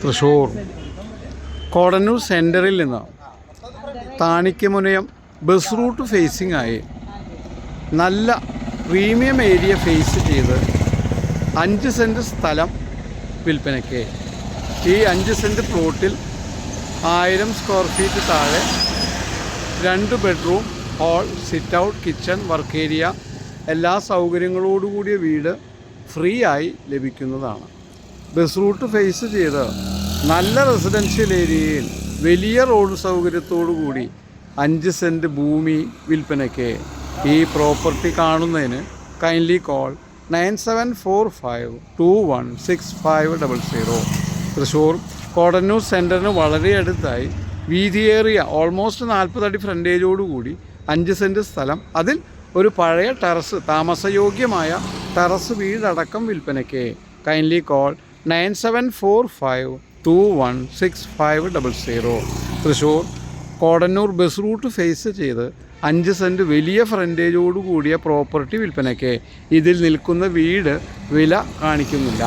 തൃശ്ശൂർ കോടന്നൂർ സെൻറ്ററിൽ നിന്ന് താണിക്കമുനയം bus route facing ആയി നല്ല പ്രീമിയം ഏരിയ ഫേസ് ചെയ്ത് 5 സെൻറ്റ് സ്ഥലം വിൽപ്പനയ്ക്ക്. ഈ 5 സെൻറ്റ് പ്ലോട്ടിൽ 1000 സ്ക്വയർ ഫീറ്റ് താഴെ 2 bedroom, hall, sit out, kitchen, work area എല്ലാ സൗകര്യങ്ങളോടുകൂടിയ വീട് ഫ്രീ ആയി ലഭിക്കുന്നതാണ്. ബസ് റൂട്ട് ഫേസ് ചെയ്ത് നല്ല റെസിഡൻഷ്യൽ ഏരിയയിൽ വലിയ റോഡ് സൗകര്യത്തോടു കൂടി 5 സെൻറ്റ് ഭൂമി വിൽപ്പനയ്ക്ക്. ഈ പ്രോപ്പർട്ടി കാണുന്നതിന് കൈൻഡ്ലി കോൾ 9745216500. തൃശ്ശൂർ കോടന്നൂർ സെൻറ്ററിന് വളരെ അടുത്തായി വീതിയേറിയ ഓൾമോസ്റ്റ് 40 അടി ഫ്രണ്ടേജോടുകൂടി 5 സെൻറ്റ് സ്ഥലം, അതിൽ ഒരു പഴയ ടെറസ്, താമസയോഗ്യമായ ടെറസ് വീടടക്കം വിൽപ്പനയ്ക്ക്. Kindly call 9745216500. Thrissur Kodannur bus route face ചെയ്ത് 5 സെൻറ്റ് വലിയ ഫ്രണ്ടേജോട് കൂടിയ പ്രോപ്പർട്ടി വിൽപ്പനയ്ക്ക്. ഇതിൽ നിൽക്കുന്ന വീട് വില കാണിക്കുന്നില്ല.